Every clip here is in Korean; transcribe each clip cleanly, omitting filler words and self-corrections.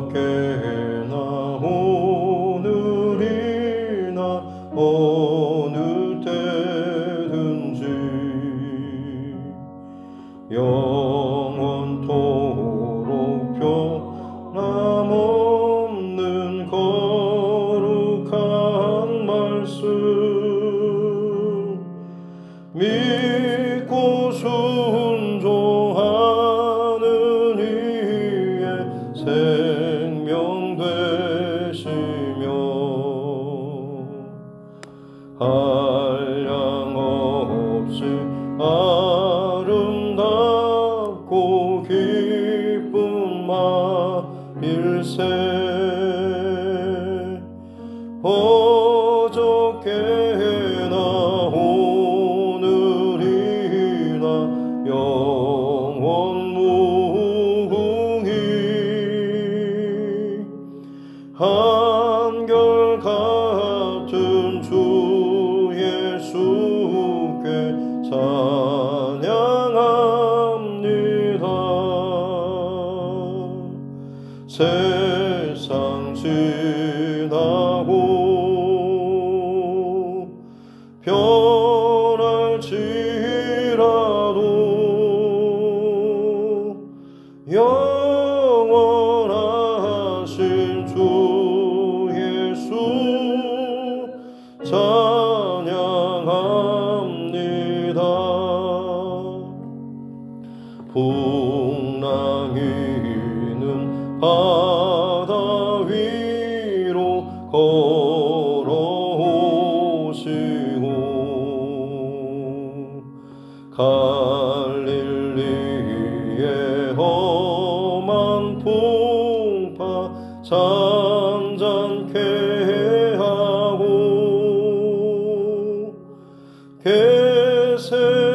어저께나 오늘이나 어느 때든지 영원토록 변함없는 거룩한 말씀 믿고 순종하는 이의 생명 되시며 한량 없이 아름답고 기쁜 말일세 어저께나 오늘이나 영원 무궁히 한결같은 주 예수께 찬양합니다. 세상 지나고 변할지라도 영원하신 주 예수 찬양합니다. 풍랑이는 바다 위로 걸어오시고 갈릴리의 험한 풍파 잔잔케 하고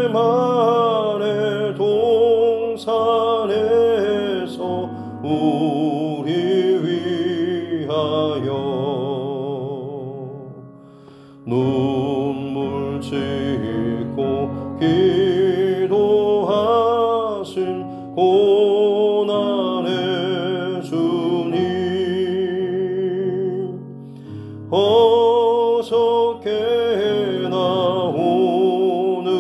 겟세마네 동산에서 우리 위하여 눈물 짓고 기도하신 고난의 주님 어저께나 오늘이나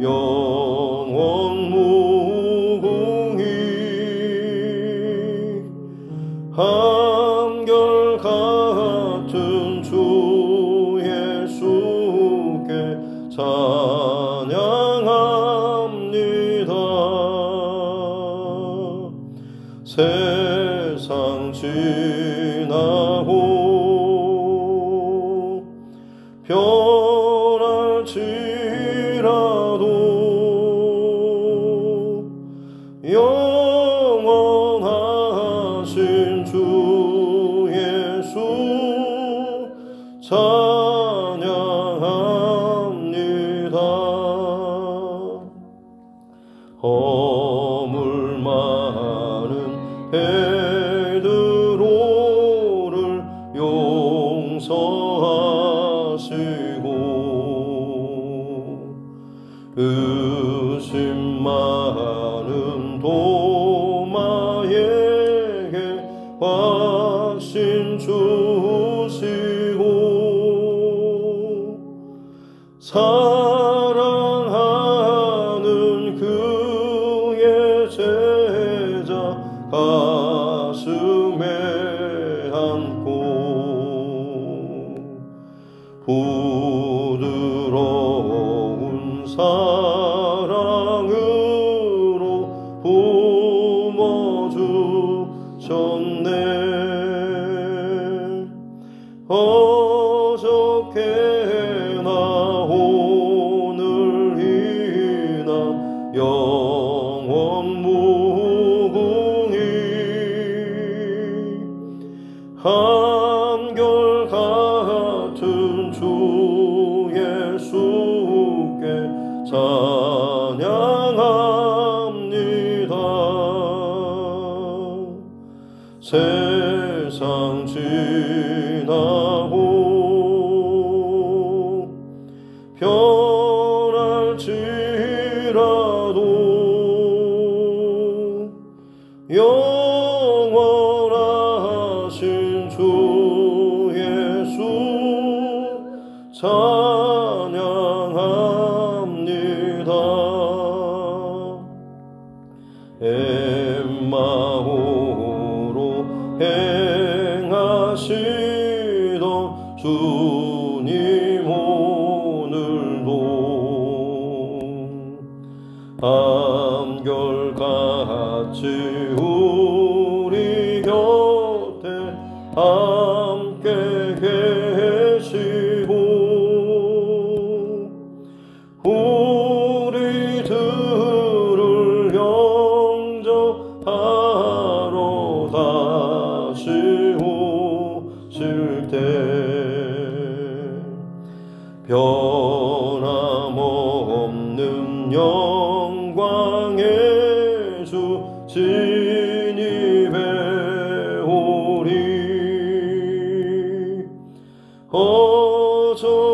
영원 무궁히 한결같은 주 예수께 찬양합니다. 세상 지나고 변할지라도 영원하신 주 예수 찬양합니다. 허물 많은 베드로를 용서하시고 의심 많은 도마에게 확신 주시고 사랑하는 그의 제자 가슴에 안고 부드러운 사랑으로 품어주셨네. 어저께나 오늘이나 영원 무궁히 한결같은 주 예수께 찬양합니다. 세상 지나고 변할지라도 찬양합니다. 엠마오로 행하시던 주님 오늘도 한결같이 우리 곁에 함께 계시고 우리들을 영접하러 다시 오실 때 변함없는 영광의 주 진입해 오리.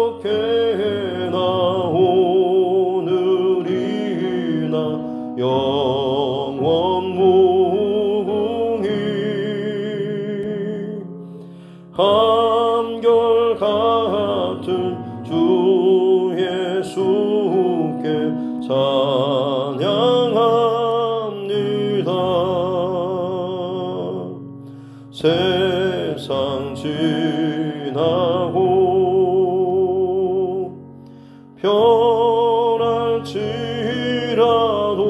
어저께나 오늘이나 영원 무궁히 한결같은 주 예수께 찬양합니다. 세상 지나고 변할지라도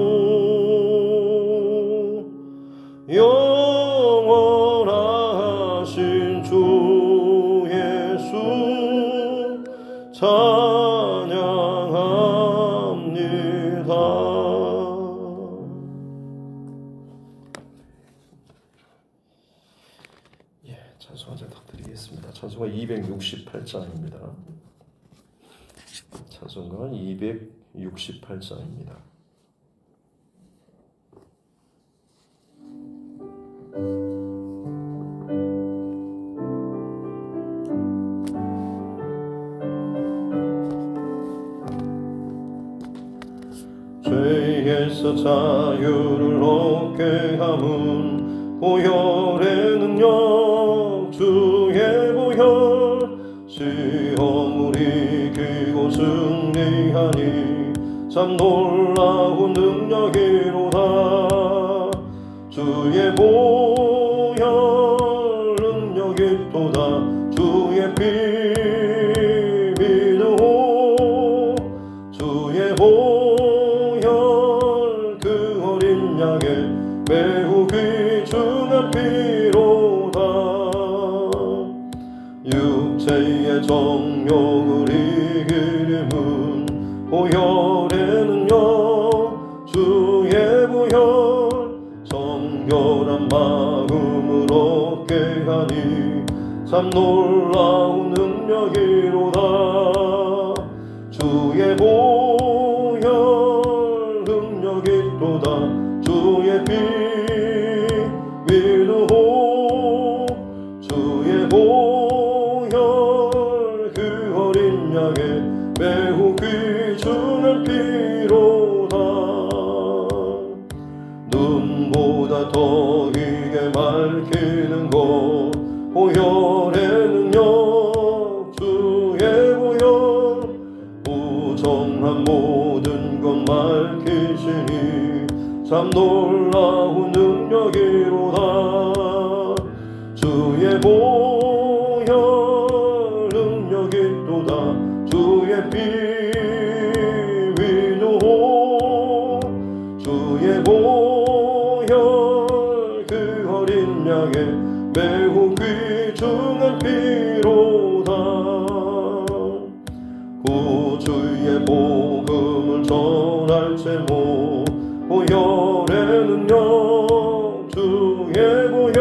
영원하신 주 예수 찬양합니다. 찬송 한 장 더 드리겠습니다. 찬송가 268장입니다. 찬송가 268장입니다. 죄에서 자유를 얻게 함은 보혈의 능력 주의 보혈 시험 우리 그곳 승리하니 참 놀라운 능력이로다. 주의 보혈 능력이 또다. 주의 피 믿으오. 주의 보혈 그 어린 양의 매우 귀중한 피로다. 육체의 정욕을 이기림은 보혈의 능력 주의 보혈 정결한 마음을 얻게 하니 참 놀라운 능력이로다. 주의 보혈 능력이 또다. 주의 피 믿으오. 주의 보혈 그 어린 양의 매우 귀중한 피로다. 눈보다 더 이게 밝히는 것 보혈의 능력 주의 보혈 부정한 모든 것 밝히시니 참 놀라운 능력이로다. 주의 보혈 능력이 또다. 주의 피 믿으오. 주의 보혈 그 어린 양의 매우 귀중한 피로다. 구주의 복음을 전할 제목 보혈의 능력 주의 보혈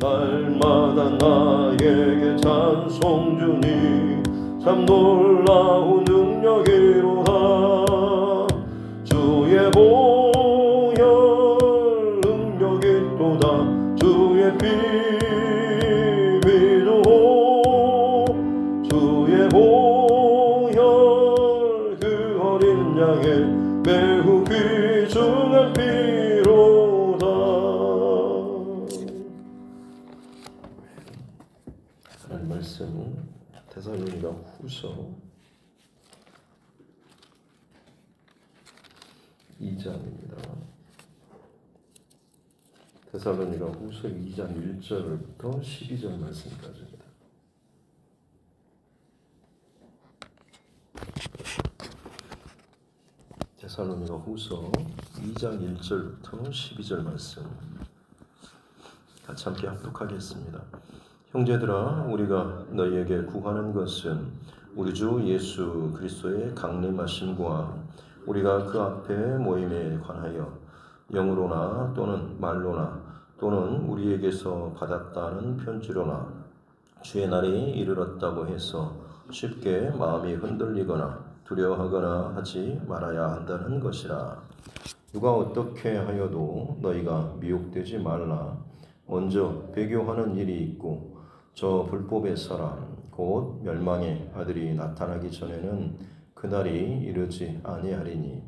날마다 나에게 찬송 주니 참 놀라운 능력이로다. 주의 보혈 능력이 또다. 주의 피 믿으오. 주의 보혈 그 어린 양의 매우 귀중한 피로다. 하나님 말씀 데살로니가 후서 2장입니다. 데살로니가 후서 2장 1절부터 12절 말씀까지입니다. 데살로니가 후서 2장 1절부터 12절 말씀 같이 함께 합독하겠습니다. 형제들아, 우리가 너희에게 구하는 것은 우리 주 예수 그리스도의 강림하심과 우리가 그 앞에 모임에 관하여 영으로나 또는 말로나 또는 우리에게서 받았다는 편지로나 주의 날이 이르렀다고 해서 쉽게 마음이 흔들리거나 두려워하거나 하지 말아야 한다는 것이라. 누가 어떻게 하여도 너희가 미혹되지 말라. 먼저 배교하는 일이 있고 저 불법의 사람 곧 멸망의 아들이 나타나기 전에는 그날이 이르지 아니하리니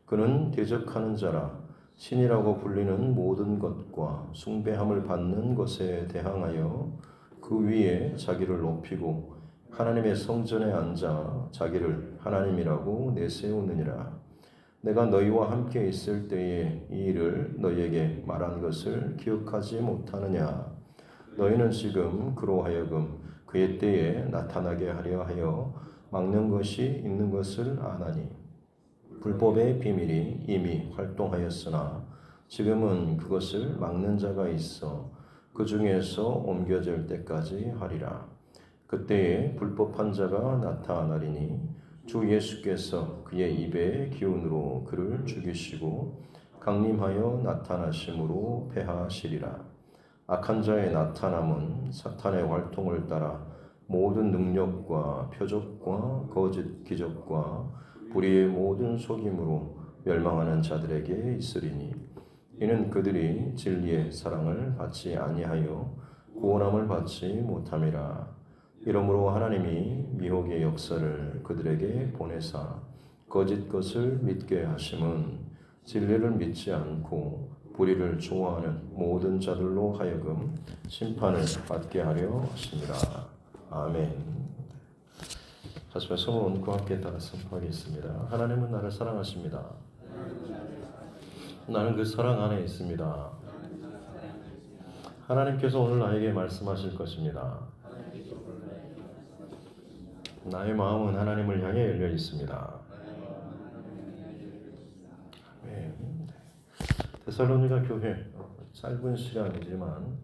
그는 대적하는 자라. 신이라고 불리는 모든 것과 숭배함을 받는 것에 대항하여 그 위에 자기를 높이고 하나님의 성전에 앉아 자기를 하나님이라고 내세우느니라. 내가 너희와 함께 있을 때에 이 일을 너희에게 말한 것을 기억하지 못하느냐. 너희는 지금 그로 하여금 그의 때에 나타나게 하려 하여 막는 것이 있는 것을 아나니 불법의 비밀이 이미 활동하였으나 지금은 그것을 막는 자가 있어 그 중에서 옮겨질 때까지 하리라. 그때에 불법한 자가 나타나리니 주 예수께서 그의 입의 기운으로 그를 죽이시고 강림하여 나타나심으로 패하시리라. 악한 자의 나타남은 사탄의 활동을 따라 모든 능력과 표적과 거짓 기적과 불의의 모든 속임으로 멸망하는 자들에게 있으리니 이는 그들이 진리의 사랑을 받지 아니하여 구원함을 받지 못함이라. 이러므로 하나님이 미혹의 역사를 그들에게 보내사 거짓 것을 믿게 하심은 진리를 믿지 않고 불의를 좋아하는 모든 자들로 하여금 심판을 받게 하려 하심이라. 아멘. 하시면 성을 얹고 함께 따라 선포하겠습니다. 하나님은 나를 사랑하십니다. 나는 그 사랑 안에 있습니다. 하나님께서 오늘 나에게 말씀하실 것입니다. 나의 마음은 하나님을 향해 열려 있습니다. 아멘. 데살로니가 교회 짧은 시간이지만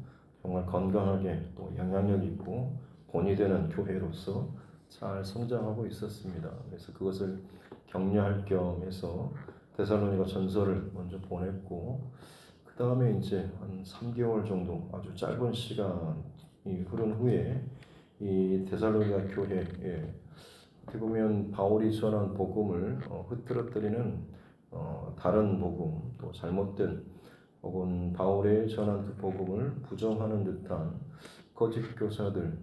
정말 건강하게 또 영향력 있고 본이 되는 교회로서 잘 성장하고 있었습니다. 그래서 그것을 격려할 겸해서 데살로니가 전서를 먼저 보냈고 그 다음에 이제 한 3개월 정도 아주 짧은 시간이 흐른 후에 이 데살로니가 교회에 어떻게 보면 바울이 전한 복음을 흐트러뜨리는 다른 복음 또 잘못된 혹은 바울의 전한 그 복음을 부정하는 듯한 거짓 교사들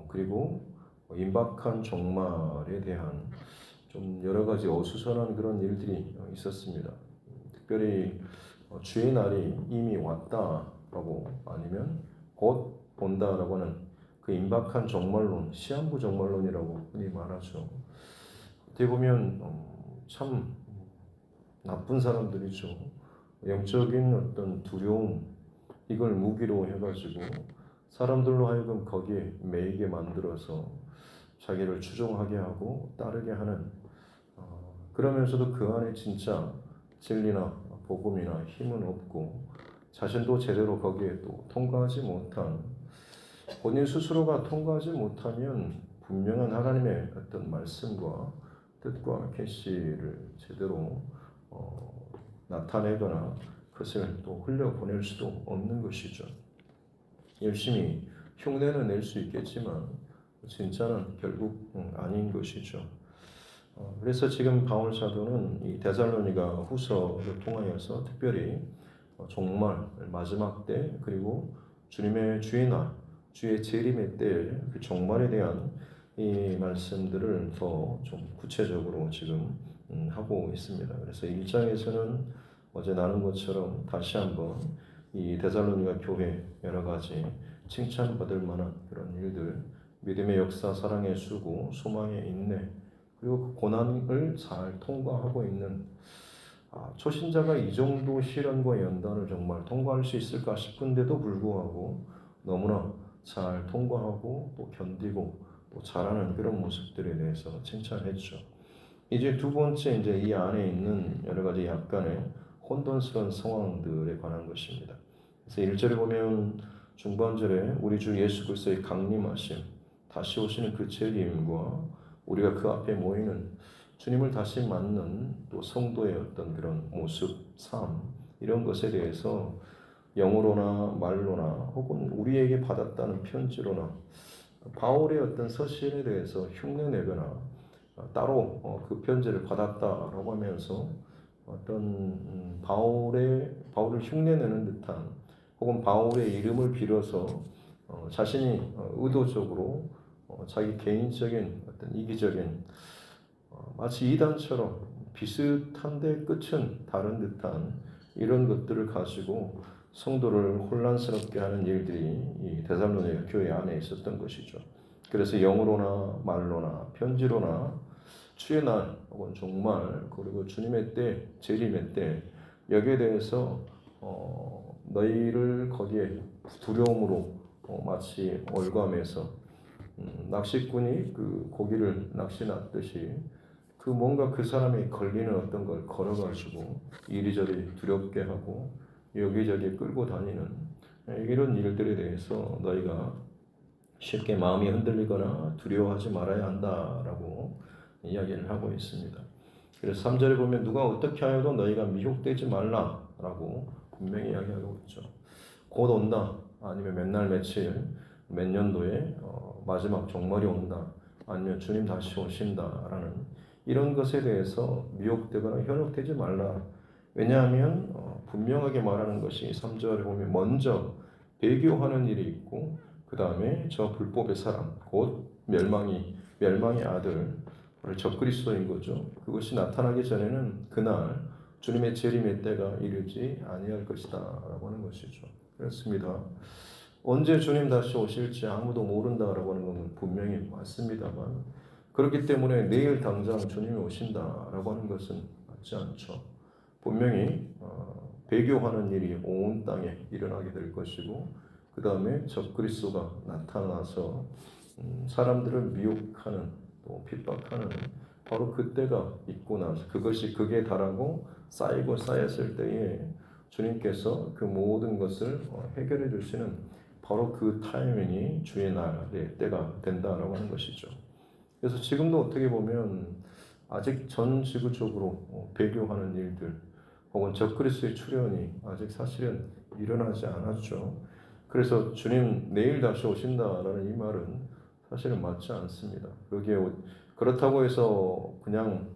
그리고 임박한 종말에 대한 좀 여러 가지 어수선한 그런 일들이 있었습니다. 특별히 주의 날이 이미 왔다라고 아니면 곧 온다라고 하는 그 임박한 종말론, 시한부 종말론이라고 흔히 말하죠. 어떻게 보면 참 나쁜 사람들이죠. 영적인 어떤 두려움 이걸 무기로 해가지고 사람들로 하여금 거기에 매이게 만들어서 자기를 추종하게 하고 따르게 하는 그러면서도 그 안에 진짜 진리나 복음이나 힘은 없고 자신도 제대로 거기에 또 통과하지 못한 본인 스스로가 통과하지 못하면 분명한 하나님의 어떤 말씀과 뜻과 계시를 제대로 나타내거나 그것을 또 흘려보낼 수도 없는 것이죠. 열심히 흉내는 낼 수 있겠지만 진짜는 결국 아닌 것이죠. 그래서 지금 바울 사도는 이 데살로니가 후서를 통하여서 특별히 종말 마지막 때 그리고 주님의 주의 날 주의 재림의 때 그 종말에 대한 이 말씀들을 더 좀 구체적으로 지금 하고 있습니다. 그래서 1장에서는 어제 나눈 것처럼 다시 한번 이 데살로니가 교회 여러 가지 칭찬받을 만한 그런 일들 믿음의 역사, 사랑의 수고, 소망의 인내, 그리고 그 고난을 잘 통과하고 있는 초신자가 이 정도 시련과 연단을 정말 통과할 수 있을까 싶은데도 불구하고 너무나 잘 통과하고 또 견디고 또 잘하는 그런 모습들에 대해서 칭찬했죠. 이제 두 번째 이제 이 안에 있는 여러 가지 약간의 혼돈스러운 상황들에 관한 것입니다. 그래서 1절에 보면 중반절에 우리 주 예수 그리스도의 강림하심, 다시 오시는 그 재림과 우리가 그 앞에 모이는 주님을 다시 맞는 또 성도의 어떤 그런 모습, 삶 이런 것에 대해서 영어로나 말로나 혹은 우리에게 받았다는 편지로나 바울의 어떤 서신에 대해서 흉내내거나 따로 그 편지를 받았다라고 하면서 어떤 바울을 흉내내는 듯한 혹은 바울의 이름을 빌어서 자신이 의도적으로 자기 개인적인 어떤 이기적인 마치 이단처럼 비슷한데 끝은 다른 듯한 이런 것들을 가지고 성도를 혼란스럽게 하는 일들이 이 데살로니가 교회 안에 있었던 것이죠. 그래서 영어로나 말로나 편지로나 주의 날 혹은 종말 그리고 주님의 때 재림의 때 여기에 대해서 너희를 거기에 두려움으로 마치 올감해서 낚시꾼이 그 고기를 낚시 놨듯이 그 뭔가 그 사람이 걸리는 어떤 걸 걸어가지고 이리저리 두렵게 하고 여기저기 끌고 다니는 이런 일들에 대해서 너희가 쉽게 마음이 흔들리거나 두려워하지 말아야 한다라고 이야기를 하고 있습니다. 그래서 3절에 보면 누가 어떻게 하여도 너희가 미혹되지 말라라고 분명히 이야기하고 있죠. 곧 온다 아니면 몇 날 며칠 몇 년도에 마지막 종말이 온다 아니면 주님 다시 오신다라는 이런 것에 대해서 미혹되거나 현혹되지 말라. 왜냐하면 분명하게 말하는 것이 3절에 보면 먼저 배교하는 일이 있고 그 다음에 저 불법의 사람 곧 멸망의 아들 적그리스도인 거죠. 그것이 나타나기 전에는 그날 주님의 재림의 때가 이르지 아니할 것이다 라고 하는 것이죠. 그렇습니다. 언제 주님 다시 오실지 아무도 모른다라고 하는 것은 분명히 맞습니다만 그렇기 때문에 내일 당장 주님이 오신다라고 하는 것은 맞지 않죠. 분명히 배교하는 일이 온 땅에 일어나게 될 것이고 그 다음에 적그리스도가 나타나서 사람들을 미혹하는 또 핍박하는 바로 그때가 있고 나서 그것이 극에 달하고 쌓이고 쌓였을 때에 주님께서 그 모든 것을 해결해 주시는 바로 그 타이밍이 주의 날의 때가 된다라고 하는 것이죠. 그래서 지금도 어떻게 보면 아직 전 지구적으로 배교하는 일들 혹은 적그리스도의 출현이 아직 사실은 일어나지 않았죠. 그래서 주님 내일 다시 오신다라는 이 말은 사실은 맞지 않습니다. 그렇다고 해서 그냥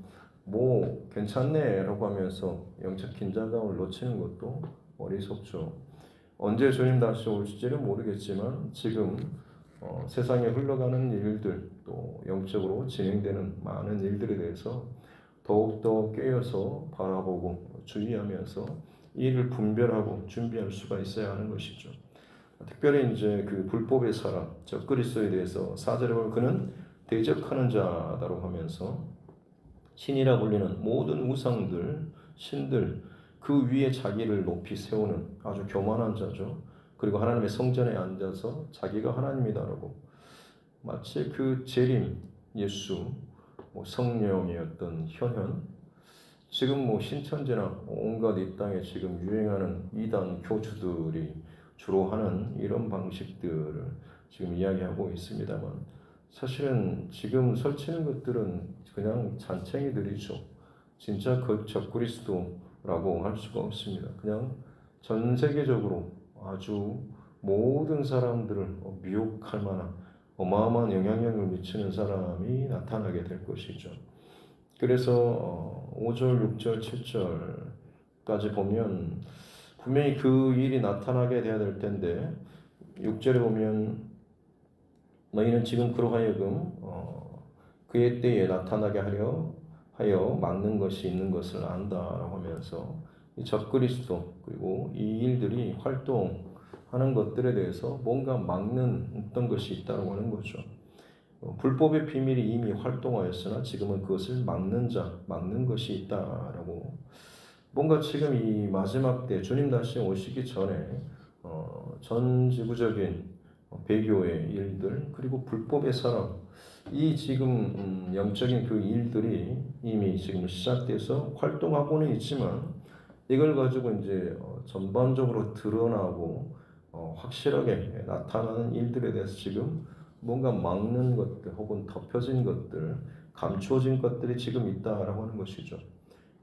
뭐 괜찮네라고 하면서 영적 긴장감을 놓치는 것도 어리석죠. 언제 주님 다시 올지는 모르겠지만 지금 세상에 흘러가는 일들 또 영적으로 진행되는 많은 일들에 대해서 더욱더 깨어서 바라보고 주의하면서 이를 분별하고 준비할 수가 있어야 하는 것이죠. 특별히 이제 그 불법의 사람, 적그리스도에 대해서 4절에 보면 그는 대적하는 자다라고 하면서 신이라 불리는 모든 우상들, 신들 그 위에 자기를 높이 세우는 아주 교만한 자죠. 그리고 하나님의 성전에 앉아서 자기가 하나님이다라고 마치 그 재림 예수 성령의 어떤 현현 지금 신천지나 온갖 이 땅에 지금 유행하는 이단 교주들이 주로 하는 이런 방식들을 지금 이야기하고 있습니다만 사실은 지금 설치는 것들은 그냥 잔챙이들이죠. 진짜 그 적그리스도라고 할 수가 없습니다. 그냥 전 세계적으로 아주 모든 사람들을 미혹할 만한 어마어마한 영향력을 미치는 사람이 나타나게 될 것이죠. 그래서 5절, 6절, 7절까지 보면 분명히 그 일이 나타나게 돼야 될 텐데 6절에 보면 너희는 지금 그러하여금 그의 때에 나타나게 하여 막는 것이 있는 것을 안다라고 하면서 이 적그리스도 그리고 이 일들이 활동하는 것들에 대해서 뭔가 막는 어떤 것이 있다고 하는 거죠. 불법의 비밀이 이미 활동하였으나 지금은 그것을 막는 것이 있다라고. 뭔가 지금 이 마지막 때 주님 다시 오시기 전에 전 지구적인 배교의 일들 그리고 불법의 사람 이 지금 영적인 그 일들이 이미 지금 시작돼서 활동하고는 있지만 이걸 가지고 이제 전반적으로 드러나고 확실하게 나타나는 일들에 대해서 지금 뭔가 막는 것들 혹은 덮여진 것들, 감추어진 것들이 지금 있다라고 하는 것이죠.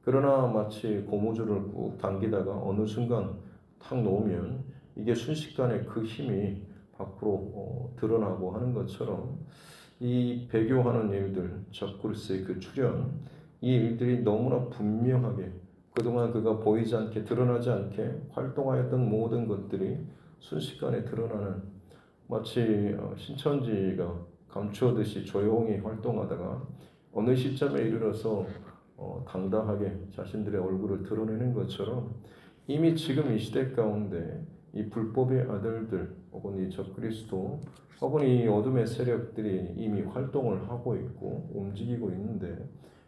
그러나 마치 고무줄을 꾹 당기다가 어느 순간 탁 놓으면 이게 순식간에 그 힘이 밖으로 드러나고 하는 것처럼 이 배교하는 일들, 적그리스의 그 출현, 이 일들이 너무나 분명하게 그동안 그가 보이지 않게 드러나지 않게 활동하였던 모든 것들이 순식간에 드러나는 마치 신천지가 감추어듯이 조용히 활동하다가 어느 시점에 이르러서 당당하게 자신들의 얼굴을 드러내는 것처럼 이미 지금 이 시대 가운데 이 불법의 아들들 혹은 이 적그리스도 혹은 이 어둠의 세력들이 이미 활동을 하고 있고 움직이고 있는데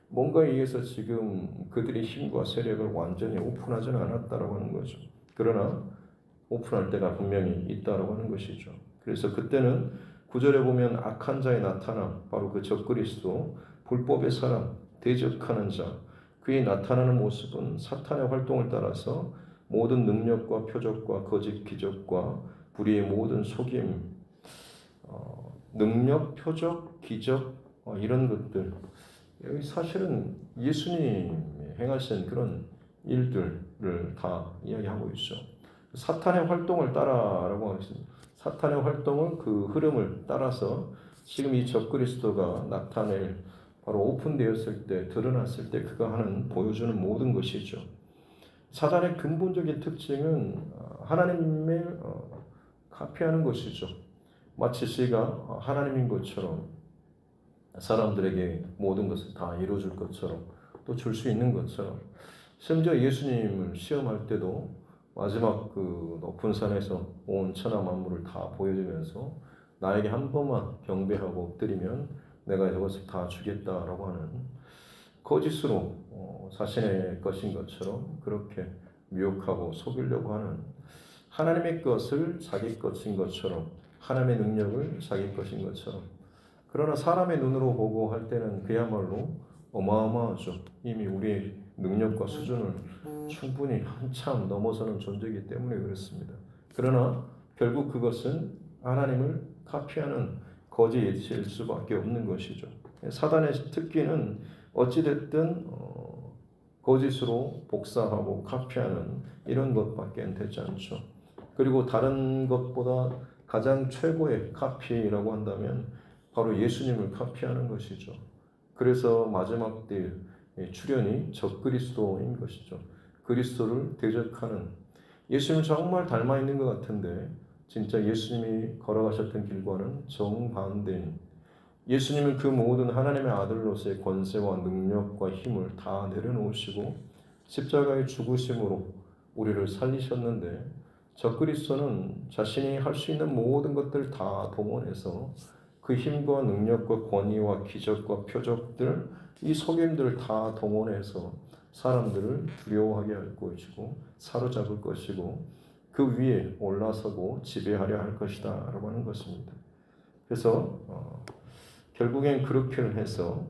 뭔가에 의해서 지금 그들의 힘과 세력을 완전히 오픈하지는 않았다라고 하는 거죠. 그러나 오픈할 때가 분명히 있다라고 하는 것이죠. 그래서 그때는 9절에 보면 악한 자의 나타남, 바로 그 적그리스도, 불법의 사람, 대적하는 자, 그의 나타나는 모습은 사탄의 활동을 따라서 모든 능력과 표적과 거짓 기적과 불의의 모든 속임, 능력, 표적, 기적 이런 것들 여기 사실은 예수님이 행하신 그런 일들을 다 이야기하고 있죠. 사탄의 활동을 따라라고 하겠습니다. 사탄의 활동을 그 흐름을 따라서 지금 이 적그리스도가 나타낼 바로 오픈되었을 때 드러났을 때 그가 하는 보여주는 모든 것이죠. 사단의 근본적인 특징은 하나님을 카피하는 것이죠. 마치 그가 하나님인 것처럼 사람들에게 모든 것을 다 이루어줄 것처럼 또 줄 수 있는 것처럼 심지어 예수님을 시험할 때도 마지막 그 높은 산에서 온 천하 만물을 다 보여주면서 나에게 한 번만 경배하고 엎드리면 내가 이것을 다 주겠다라고 하는 거짓으로 자신의 것인 것처럼 그렇게 미혹하고 속이려고 하는 하나님의 것을 자기 것인 것처럼 하나님의 능력을 자기 것인 것처럼 그러나 사람의 눈으로 보고 할 때는 그야말로 어마어마하죠. 이미 우리의 능력과 수준을 충분히 한참 넘어서는 존재이기 때문에 그렇습니다. 그러나 결국 그것은 하나님을 카피하는 거짓일 수밖에 없는 것이죠. 사단의 특기는 어찌됐든 거짓으로 복사하고 카피하는 이런 것밖에 되지 않죠. 그리고 다른 것보다 가장 최고의 카피라고 한다면 바로 예수님을 카피하는 것이죠. 그래서 마지막 때 출현이 적그리스도인 것이죠. 그리스도를 대적하는 예수님을 정말 닮아 있는 것 같은데 진짜 예수님이 걸어가셨던 길과는 정반대인 예수님은 그 모든 하나님의 아들로서의 권세와 능력과 힘을 다 내려놓으시고 십자가의 죽으심으로 우리를 살리셨는데 적그리스도는 자신이 할 수 있는 모든 것들을 다 동원해서 그 힘과 능력과 권위와 기적과 표적들 이 속임들을 다 동원해서 사람들을 두려워하게 할 것이고 사로잡을 것이고 그 위에 올라서고 지배하려 할 것이다 라고 하는 것입니다. 그래서 결국엔 그렇게는 해서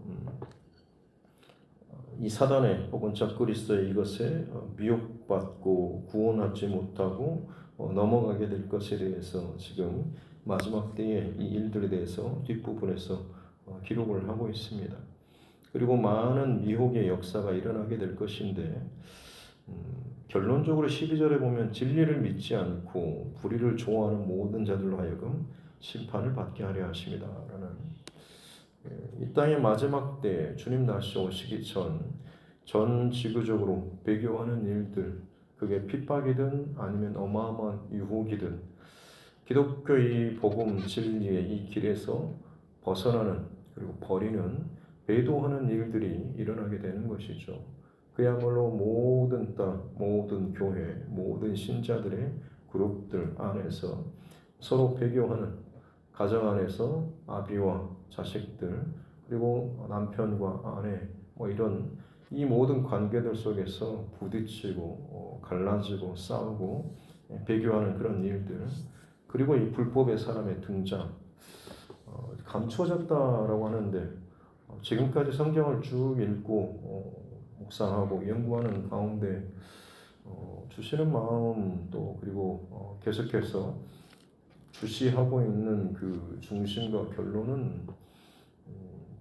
이 사단의 혹은 적그리스도의 이것에 미혹받고 구원하지 못하고 넘어가게 될 것에 대해서 지금 마지막 때의 이 일들에 대해서 뒷부분에서 기록을 하고 있습니다. 그리고 많은 미혹의 역사가 일어나게 될 것인데 결론적으로 12절에 보면 진리를 믿지 않고 불의를 좋아하는 모든 자들로 하여금 심판을 받게 하려 하십니다. 라는 이 땅의 마지막 때 주님 다시 오시기 전 지구적으로 배교하는 일들 그게 핍박이든 아니면 어마어마한 유혹이든 기독교의 복음 진리의 이 길에서 벗어나는 그리고 버리는 배도하는 일들이 일어나게 되는 것이죠. 그야말로 모든 땅, 모든 교회, 모든 신자들의 그룹들 안에서 서로 배교하는 가정 안에서 아비와 자식들, 그리고 남편과 아내, 뭐 이런 이 모든 관계들 속에서 부딪히고 갈라지고 싸우고 배교하는 그런 일들, 그리고 이 불법의 사람의 등장, 감추어졌다라고 하는데 지금까지 성경을 쭉 읽고 묵상하고 연구하는 가운데 주시는 마음 또 그리고 계속해서 주시하고 있는 그 중심과 결론은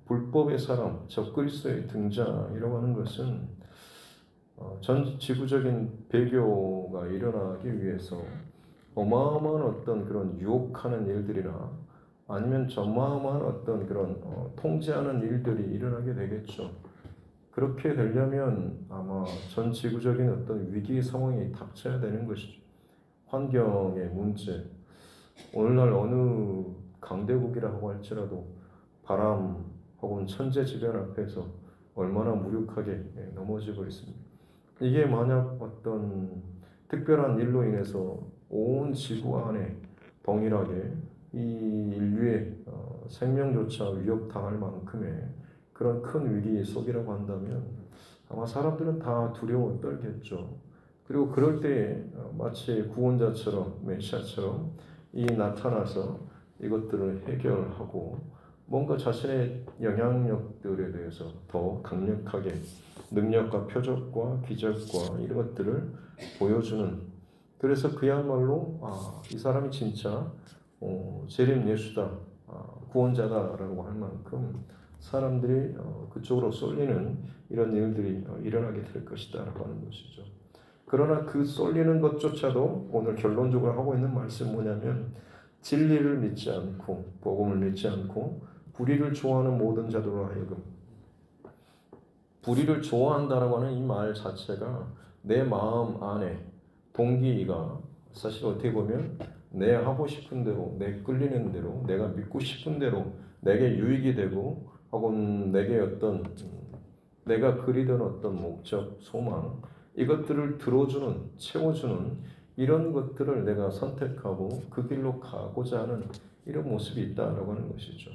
불법의 사람, 적그리스도의 등장이라고 하는 것은 전 지구적인 배교가 일어나기 위해서 어마어마한 어떤 그런 유혹하는 일들이나 아니면 어마어마한 어떤 그런 통제하는 일들이 일어나게 되겠죠. 그렇게 되려면 아마 전 지구적인 어떤 위기 상황이 닥쳐야 되는 것이죠. 환경의 문제, 오늘날 어느 강대국이라고 할지라도 바람 혹은 천재지변 앞에서 얼마나 무력하게 넘어지고 있습니다. 이게 만약 어떤 특별한 일로 인해서 온 지구 안에 동일하게 이 인류의 생명조차 위협당할 만큼의 그런 큰 위기 속이라고 한다면 아마 사람들은 다 두려워 떨겠죠. 그리고 그럴 때에 마치 구원자처럼 메시아처럼 이 나타나서 이것들을 해결하고 뭔가 자신의 영향력들에 대해서 더 강력하게 능력과 표적과 기적과 이런 것들을 보여주는, 그래서 그야말로 이 사람이 진짜 재림 예수다, 구원자다라고 할 만큼 사람들이 그쪽으로 쏠리는 이런 일들이 일어나게 될 것이다라고 하는 것이죠. 그러나 그 쏠리는 것조차도 오늘 결론적으로 하고 있는 말씀은 뭐냐면 진리를 믿지 않고 복음을 믿지 않고 불의를 좋아하는 모든 자들로 하여금, 불의를 좋아한다라고 하는 이 말 자체가 내 마음 안에 동기가 사실 어떻게 보면 내 하고 싶은 대로, 내 끌리는 대로, 내가 믿고 싶은 대로 내게 유익이 되고 혹은 내게 어떤 내가 그리던 어떤 목적, 소망, 이것들을 들어주는, 채워주는 이런 것들을 내가 선택하고 그 길로 가고자 하는 이런 모습이 있다라고 하는 것이죠.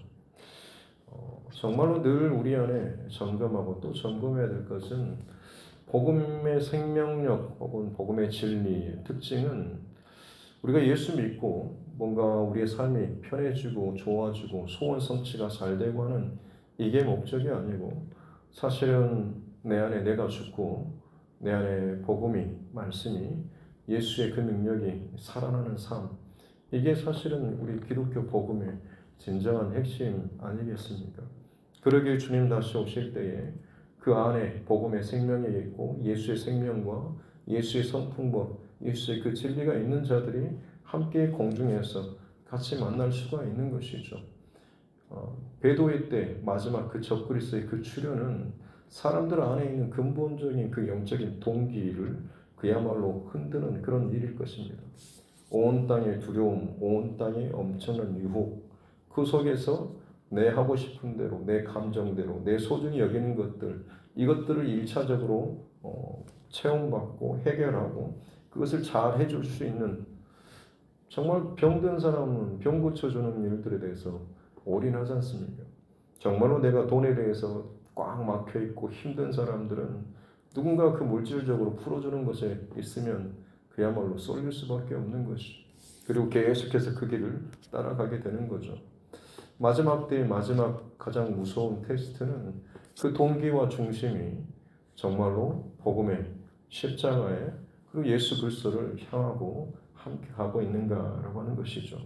정말로 늘 우리 안에 점검하고 또 점검해야 될 것은 복음의 생명력 혹은 복음의 진리의 특징은 우리가 예수 믿고 뭔가 우리의 삶이 편해지고 좋아지고 소원 성취가 잘 되고 하는 이게 목적이 아니고 사실은 내 안에 내가 죽고 내 안에 복음이 말씀이 예수의 그 능력이 살아나는 삶, 이게 사실은 우리 기독교 복음의 진정한 핵심 아니겠습니까? 그러기에 주님 다시 오실 때에 그 안에 복음의 생명이 있고 예수의 생명과 예수의 성품과 예수의 그 진리가 있는 자들이 함께 공중에서 같이 만날 수가 있는 것이죠. 배도의 때 마지막 그 적그리스도의 그 출현은 사람들 안에 있는 근본적인 그 영적인 동기를 그야말로 흔드는 그런 일일 것입니다. 온 땅의 두려움, 온 땅의 엄청난 유혹, 그 속에서 내 하고 싶은 대로, 내 감정대로, 내 소중히 여기는 것들, 이것들을 1차적으로 체험받고 해결하고 그것을 잘 해줄 수 있는, 정말 병든 사람은 병 고쳐주는 일들에 대해서 올인하지 않습니까? 정말로 내가 돈에 대해서 꽉 막혀있고 힘든 사람들은 누군가 그 물질적으로 풀어주는 것에 있으면 그야말로 쏠릴 수밖에 없는 것이, 그리고 계속해서 그 길을 따라가게 되는 거죠. 마지막 때의 마지막 가장 무서운 테스트는 그 동기와 중심이 정말로 복음의 십자가에 그리고 예수 그리스도를 향하고 함께 가고 있는가라고 하는 것이죠.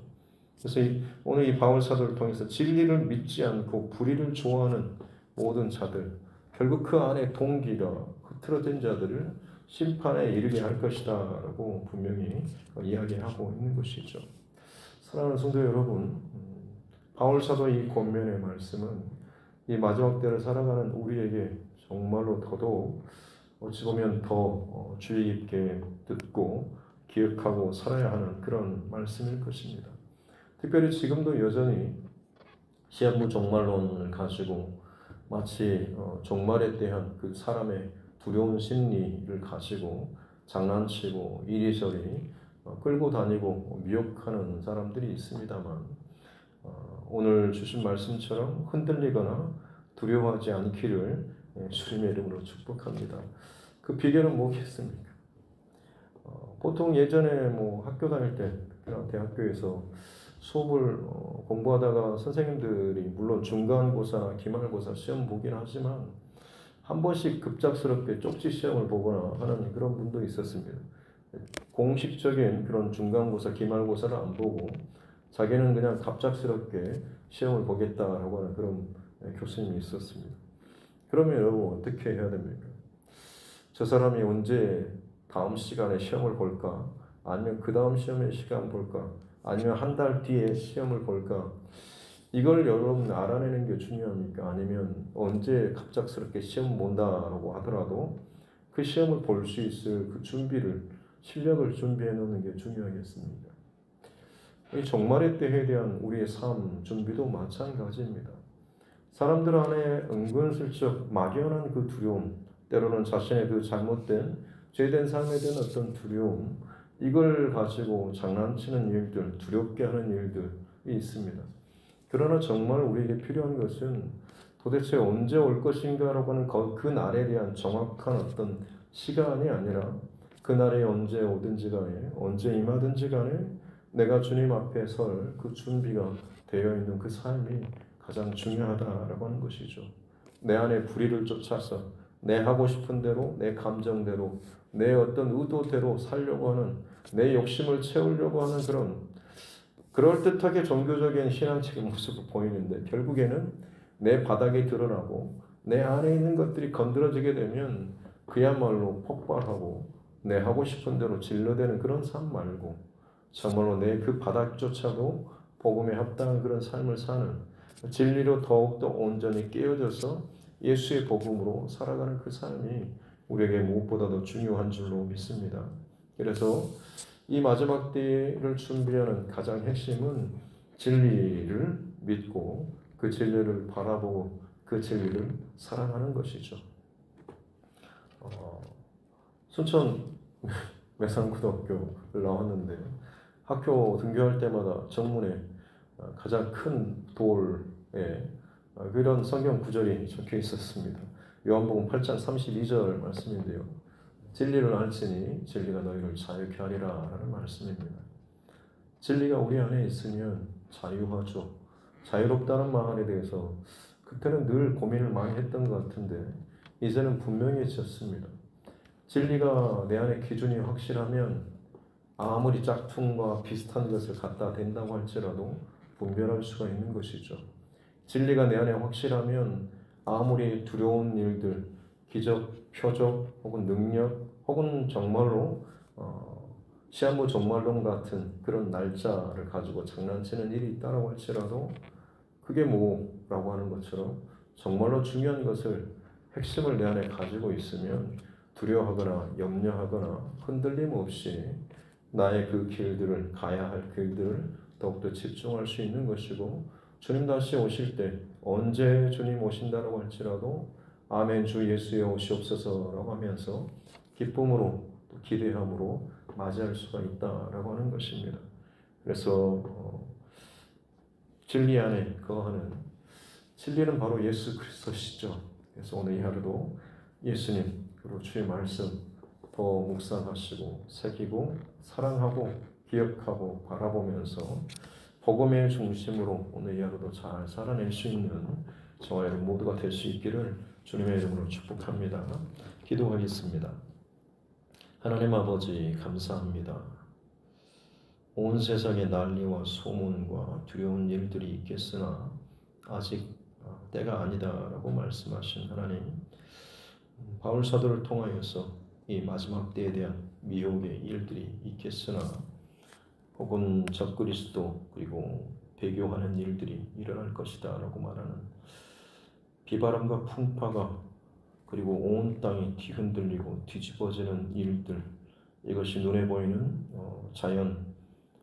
그래서 오늘 이 바울 사도를 통해서 진리를 믿지 않고 불의를 좋아하는 모든 자들, 결국 그 안에 동기가 흐트러진 자들을 심판에 이르게 할 것이다 라고 분명히 이야기하고 있는 것이죠. 사랑하는 성도 여러분, 바울 사도의 이 권면의 말씀은 이 마지막 때를 살아가는 우리에게 정말로 더더욱 어찌 보면 더 주의 깊게 듣고 기억하고 살아야 하는 그런 말씀일 것입니다. 특별히 지금도 여전히 시한부 종말론을 가지고 마치 종말에 대한 그 사람의 두려운 심리를 가지고 장난치고 이리저리 끌고 다니고 미혹하는 사람들이 있습니다만 오늘 주신 말씀처럼 흔들리거나 두려워하지 않기를 주님의 이름으로 축복합니다. 그 비결은 뭐겠습니까? 보통 예전에 뭐 학교 다닐 때, 특히나 대학교에서 수업을 공부하다가 선생님들이 물론 중간고사나 기말고사 시험 보긴 하지만 한 번씩 급작스럽게 쪽지 시험을 보거나 하는 그런 분도 있었습니다. 공식적인 그런 중간고사, 기말고사를 안 보고 자기는 그냥 갑작스럽게 시험을 보겠다라고 하는 그런 교수님이 있었습니다. 그러면 여러분 어떻게 해야 됩니까? 저 사람이 언제 다음 시간에 시험을 볼까? 아니면 그 다음 시험에 시간 볼까? 아니면 한 달 뒤에 시험을 볼까? 이걸 여러분 알아내는 게 중요합니까? 아니면 언제 갑작스럽게 시험 본다라고 하더라도 그 시험을 볼 수 있을 그 준비를, 실력을 준비해 놓는 게 중요하겠습니까? 이 종말의 때에 대한 우리의 삶 준비도 마찬가지입니다. 사람들 안에 은근슬쩍 막연한 그 두려움, 때로는 자신의 그 잘못된 죄된 삶에 대한 어떤 두려움, 이걸 가지고 장난치는 일들, 두렵게 하는 일들이 있습니다. 그러나 정말 우리에게 필요한 것은 도대체 언제 올 것인가라고 하는 그 날에 대한 정확한 어떤 시간이 아니라 그날이 언제 오든지 간에, 언제 임하든지 간에 내가 주님 앞에 설 그 준비가 되어 있는 그 삶이 가장 중요하다라고 하는 것이죠. 내 안에 불의를 쫓아서 내 하고 싶은 대로, 내 감정대로, 내 어떤 의도대로 살려고 하는, 내 욕심을 채우려고 하는 그런 그럴듯하게 종교적인 신앙적인 모습을 보이는데 결국에는 내 바닥이 드러나고 내 안에 있는 것들이 건드려지게 되면 그야말로 폭발하고 내 하고 싶은 대로 진로되는 그런 삶 말고 정말로 내 그 바닥조차도 복음에 합당한 그런 삶을 사는 진리로 더욱더 온전히 깨어져서 예수의 복음으로 살아가는 그 삶이 우리에게 무엇보다도 중요한 줄로 믿습니다. 그래서 이 마지막 때를 준비하는 가장 핵심은 진리를 믿고 그 진리를 바라보고 그 진리를 사랑하는 것이죠. 순천 매산고등학교를 나왔는데 학교 등교할 때마다 정문에 가장 큰 돌에 그런 성경 구절이 적혀 있었습니다. 요한복음 8장 32절 말씀인데요. 진리를 알지니 진리가 너희를 자유케 하리라 라는 말씀입니다. 진리가 우리 안에 있으면 자유하죠. 자유롭다는 말에 대해서 그때는 늘 고민을 많이 했던 것 같은데 이제는 분명해졌습니다. 진리가 내 안에 기준이 확실하면 아무리 짝퉁과 비슷한 것을 갖다 댄다고 할지라도 분별할 수가 있는 것이죠. 진리가 내 안에 확실하면 아무리 두려운 일들, 기적, 표적, 혹은 능력, 혹은 정말로 시한부 종말론 같은 그런 날짜를 가지고 장난치는 일이 있다고 할지라도 그게 뭐라고 하는 것처럼 정말로 중요한 것을 핵심을 내 안에 가지고 있으면 두려워하거나 염려하거나 흔들림 없이 나의 그 길들을 가야 할 길들을 더욱더 집중할 수 있는 것이고 주님 다시 오실 때 언제 주님 오신다고 할지라도 아멘 주 예수여 오시옵소서라고 하면서 기쁨으로 또 기대함으로 맞이할 수가 있다라고 하는 것입니다. 그래서 진리 안에 거하는 진리는 바로 예수 그리스도시죠. 그래서 오늘 이 하루도 예수님 그리고 주의 말씀 더 묵상하시고 새기고 사랑하고 기억하고 바라보면서 복음의 중심으로 오늘 이 하루도 잘 살아낼 수 있는 저와 여러분 모두가 될 수 있기를 주님의 이름으로 축복합니다. 기도하겠습니다. 하나님 아버지 감사합니다. 온 세상에 난리와 소문과 두려운 일들이 있겠으나 아직 때가 아니다라고 말씀하신 하나님, 바울 사도를 통하여서 이 마지막 때에 대한 미혹의 일들이 있겠으나 혹은 적그리스도 그리고 배교하는 일들이 일어날 것이다 라고 말하는 비바람과 풍파가 그리고 온 땅이 뒤흔들리고 뒤집어지는 일들, 이것이 눈에 보이는 자연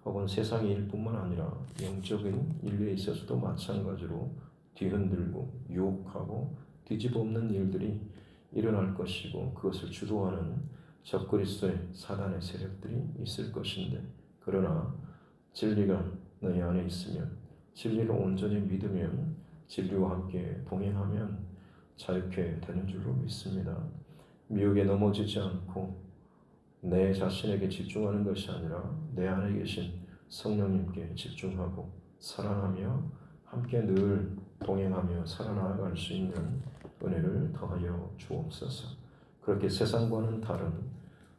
혹은 세상의 일뿐만 아니라 영적인 인류에 있어서도 마찬가지로 뒤흔들고 유혹하고 뒤집어엎는 일들이 일어날 것이고 그것을 주도하는 적그리스도의 사단의 세력들이 있을 것인데 그러나 진리가 너희 안에 있으면 진리를 온전히 믿으면, 진리와 함께 동행하면 자유케 되는 줄로 믿습니다. 미혹에 넘어지지 않고 내 자신에게 집중하는 것이 아니라 내 안에 계신 성령님께 집중하고 사랑하며 함께 늘 동행하며 살아나갈 수 있는 은혜를 더하여 주옵소서. 그렇게 세상과는 다른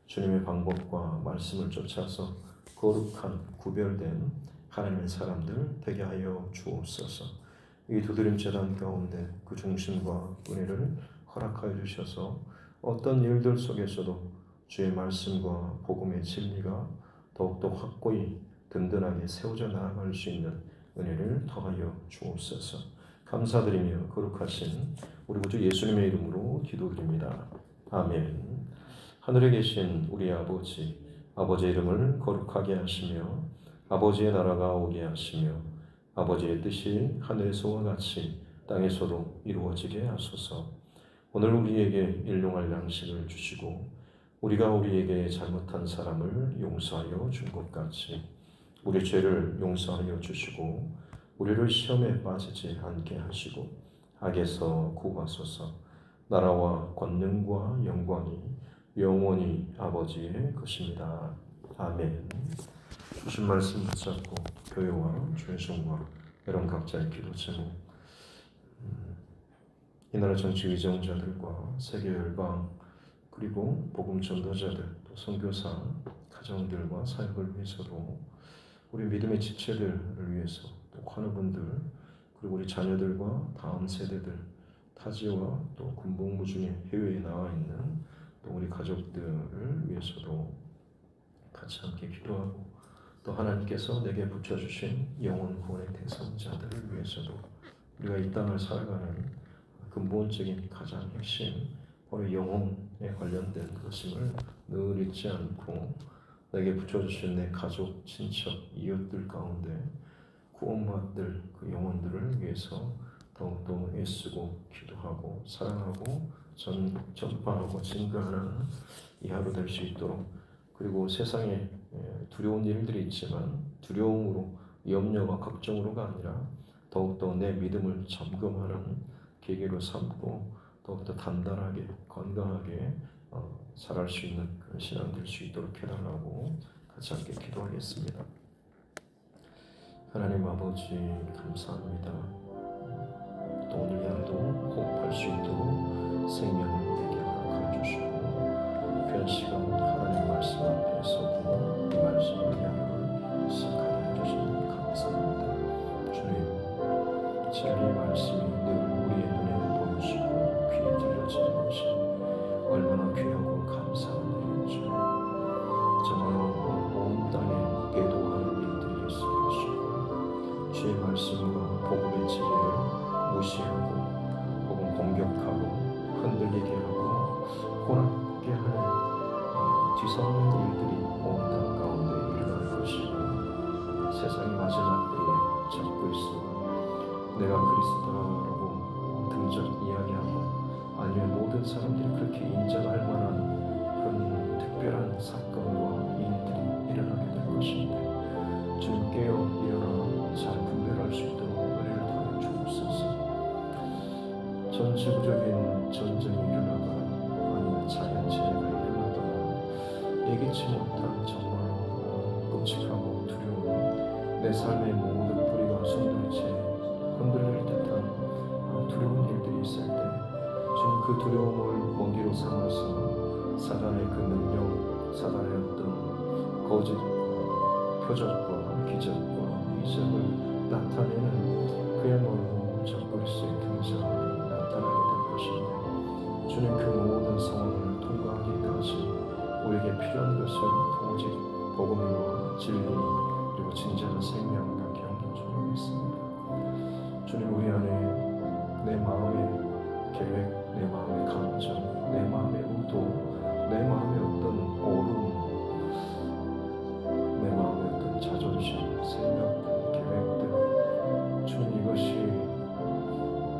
주님의 방법과 말씀을 쫓아서 거룩한 구별된 하나님의 사람들 되게 하여 주옵소서. 이 두드림 제단 가운데 그 중심과 은혜를 허락하여 주셔서 어떤 일들 속에서도 주의 말씀과 복음의 진리가 더욱더 확고히 든든하게 세워져 나아갈 수 있는 은혜를 더하여 주옵소서. 감사드리며 거룩하신 우리 구주 예수님의 이름으로 기도드립니다. 아멘. 하늘에 계신 우리 아버지, 아버지의 이름을 거룩하게 하시며 아버지의 나라가 오게 하시며 아버지의 뜻이 하늘에서와 같이 땅에서도 이루어지게 하소서. 오늘 우리에게 일용할 양식을 주시고 우리가 우리에게 잘못한 사람을 용서하여 준 것 같이 우리 죄를 용서하여 주시고 우리를 시험에 빠지지 않게 하시고 악에서 구하소서. 나라와 권능과 영광이 영원히 아버지의 것입니다. 아멘. 주신 말씀 붙잡고 교회와 truyền 송과 여러분 각자의 기도 제목, 이 나라 정치 위정자들과 세계 열방 그리고 복음 전도자들, 또 선교사, 가정들과 사역을 위해서도 우리 믿음의 지체들을 위해서, 또 환우분들, 그리고 우리 자녀들과 다음 세대들, 타지와 또 군복무 중에 해외에 나와 있는 또 우리 가족들을 위해서도 같이 함께 기도하고, 또 하나님께서 내게 붙여주신 영혼 구원의 대상자들을 위해서도 우리가 이 땅을 살아가는 근본적인 가장 핵심, 바로 영혼에 관련된 것임을 늘 잊지 않고 내게 붙여주신 내 가족, 친척, 이웃들 가운데 구원받을 그 영혼들을 위해서 더욱더 애쓰고 기도하고 사랑하고 전파하고 증거하는 이 하루 될 수 있도록, 그리고 세상에 두려운 일들이 있지만 두려움으로, 염려와 걱정으로가 아니라 더욱더 내 믿음을 점검하는 계기로 삼고 더욱더 단단하게 건강하게 살아갈 수 있는 그런 신앙 될 수 있도록 해달라고 같이 함께 기도하겠습니다. 하나님 아버지 감사합니다. 또 오늘 야도 호흡할 수 있도록 생명을 내게 허락하여 주시고 귀한 시간 하나님 말씀 앞에 서고 이 말씀을 야를 시작하게 해주시니 감사합니다. 주님, 진리의 말씀이 늘 우리의 눈에 보이시고 귀에 들려지는 것이 얼마나 귀하고 감사한 일인지, 정말 온 땅에 배도하는 일들이 있으시고 주의 말씀과 복음의 진리를 무시하고 혹은 공격하고 흔들리게 하고 혼합게 하는 뒤섞는 일들이 온 땅 가운데 일어날 것이고 세상이 마지막 때에 잡고 있어 내가 그리스도라고 등적 이야기하고 아니면 모든 사람들이 그렇게 인정할 만한 그런 특별한 사건과 일들이 일어나게 될 것인데 주님 깨어 일어나 잘 분별할 수 있도록 은혜를 더해 주옵소서. 전 지구적인 전쟁이 일어나거나 아니면 자연재해가 일어나거나 예기치 못한 정말 끔찍하고 두려운 내 삶의 모든 뿌리가 숨돌이채 흔들릴 듯한 두려운 일들이 있을 때 주님 그 두려움을 먹이로 삼아서 사단의 그 능력, 사단의 어떤 거짓 표적과 기적과 이적을 나타내는 그야말로 적그리스도의 등장이 나타나게 될 것인데 주님 그 모든 상황을 통과하기까지 우리에게 필요한 것은 오직 복음과 진리 그리고 진정한 생명밖에 없는 줄 믿습니다. 주님, 우리 안에 내 마음의 계획, 내 마음의 감정, 내 마음의 의도, 내 마음의 어떤 오름, 내 마음의 어떤 자존심, 생각들, 계획들, 주님 이것이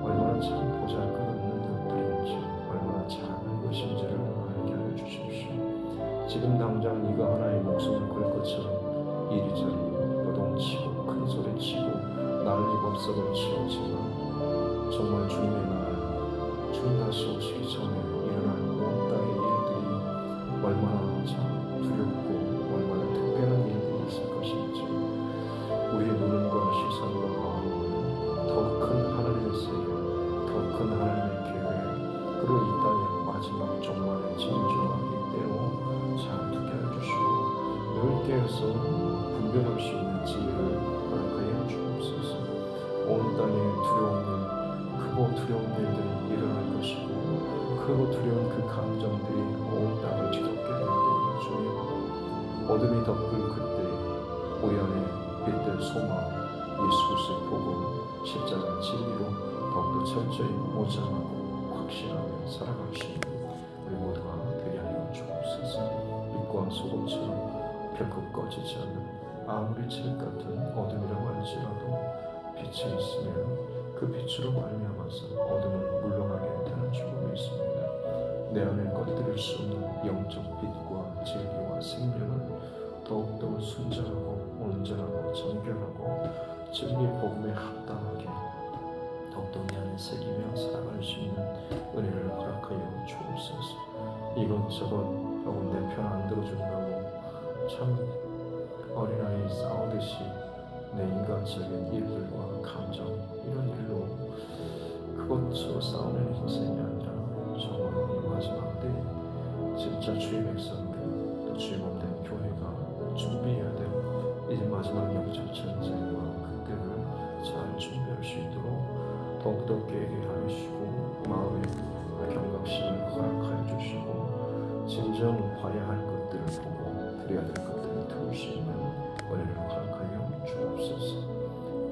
얼마나 참 보잘것없는 것들인지, 얼마나 작은 것인지를 알게 하여 주십시오. 지금 당장 이거 하나의 목숨을 걸 것처럼 이리저리 요동치고 큰 소리치고 나를 약속을 지었지만 정말 주님의 날, 주님 다시 오시기 전에 일어날 온 땅의 일들이 얼마나 참 두렵고 얼마나 특별한 일들이 있을 것인지 우리의 눈과 시선과 마음을 더 큰 하나님의 세계, 더 큰 하나님의 계획, 그리고 이 땅의 마지막 종말의 진정한 이때로 잘 두게 해주시고 늘 깨어서 분별할 수 있는 지혜를 허락하여 주옵소서. 온 땅에 두려운 일, 크고 두려운 일들이 일어날 것이고 크고 두려운 그 감정들이 온 땅을 뒤덮게 될 때에 주님, 어둠이 덮을 그때 우리 안에 빛들 소망, 예수 그리스도의 복음, 십자가 진리로 더욱더 철저히 모장하고 확신하며 살아갈 수 있는 우리 모두가 되게 하여 주옵소서. 빛과 소금처럼 결코 꺼지지 않는 아무리 칠 같은 어둠이라고 할지라도 빛이 있으면 그 빛으로 말미암아서 어둠을 물러가게 되는 줄 믿습니다. 내 안에 꺼뜨릴 수 없는 영적 빛과 진리와 생명을 더욱더 순전하고 온전하고 정결하고 진리의 복음에 합당하게 더욱더 내 안에 새기며 살아갈 수 있는 은혜를 허락하여 주옵소서. 이것저것 혹은 내 편 안 들어준다고 참 어린아이 싸우듯이 내 인간적인 일들과 감정 이런 일로 그것으로 싸우는 인생이 아니라 정말 이 마지막 때 진짜 주의 백성들 또 주의 몸된 교회가 준비해야 될 이제 마지막 영적 전쟁과 그때를 잘 준비할 수 있도록 더욱더 깨게 하시고 마음의 경각심을 허락하여 주시고 진정 봐야 할 것들을 보고 드려야 될 것들을 들을 수 있는 은혜를 허락하여 주옵소서.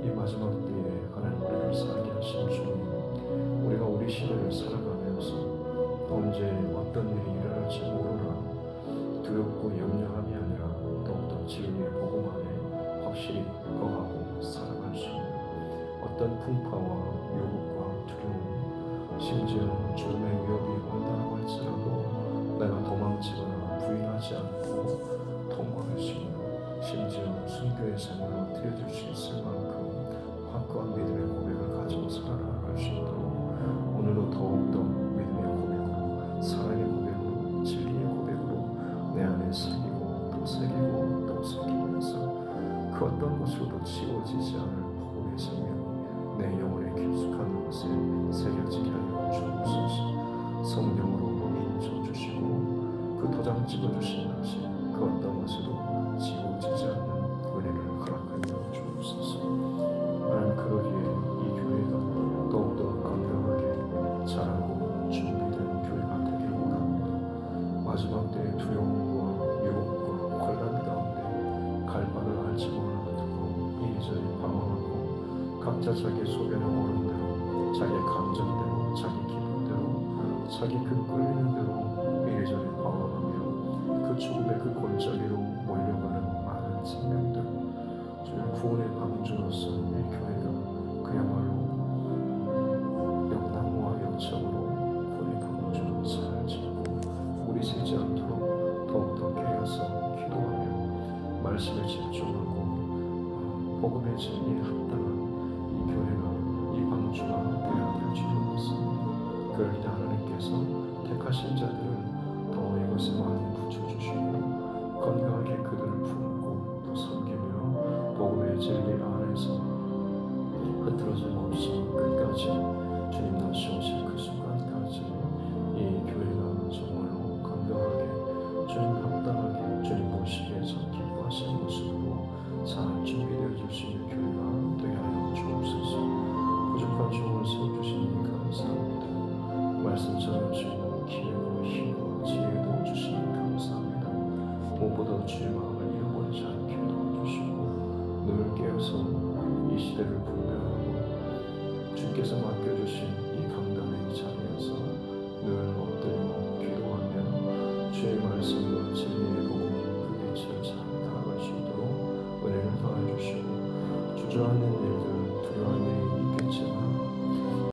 이 마지막 때에 하나님 우리를 살게 하신 주님, 우리가 우리 시대를 살아가면서 언제 어떤 일이 일어날지 모르나 두렵고 염려함이 아니라 더욱더 진리의 복음 안에 확실히 거하고 살아갈 수 있는 어떤 풍파와 유혹과 두려움, 심지어 죽음의 위협이 온다고 할지라도 내가 도망치거나 부인하지 않고 통과할 수 있는, 심지어 순교의 생명을 드려줄 수 있을 만큼 확고한 믿음의 고백을 가지고 살아갈 수 있도록 오늘도 더욱더 믿음의 고백으로, 사랑의 고백으로, 진리의 고백으로 내 안에 새기고 또 새기고 또 새기면서 그 어떤 것으로도 지워지지 않을 복음의 생명, 내 영혼에 깊숙한 곳에 새겨지게 하여 주옵소서. 성령으로 인쳐주시고 그 도장 찍어주신 것이 그 어떤 것으로 지워지지 않는 은혜를 허락하여 주옵소서. 하나님, 그러기에 이 교회가 더욱더 건강하게 자라고 준비된 교회가 되길 원합니다. 마지막 때의 두려움과 유혹과 혼란 가운데 갈 바를 알지 못하고 이리저리 방황하고 각자 자기 소견에 오른 대로, 자기의 감정대로, 자기 기분대로, 자기 그 끌리는 대로 이리저리 방황하며 그 죽음의 그 골짜기로 몰려가는 많은 생명들, 주의 구원의 방주로서 이 교회가 그야말로 영나무와 영청으로 구원의 방주로 잘 짓고 우리 새지 않도록 더욱더 깨어서 기도하며 말씀에 집중하고 복음의 진리에 합당한 이 교회가 이 방주가 되어야 될 줄 믿습니다. 그럴 때 하나님께서 택하신 자들을 더 이것에 많이 붙여주시고 건강하게 그들을 품고 또 섬기며 복음의 진리 안에서 흐트러짐 없이 끝까지 주님 다시 오실 그 순간까지 이 교회가 정말로 건강하게 주님 합당하게 주님 보시기에 참 기뻐하시는 모습으로 잘 준비되어 줄 수 있는 교회가 되게 하여 주옵소서. 부족한 종을 세워주시니 감사합니다. 말씀 전해주시는 기회와 힘과 지혜도 주시니 감사합니다. 무엇보다 주의 마음을 잃어버리지 않게 도와주시고 늘 깨어서 이 시대를 분별하고 주께서 맡겨주신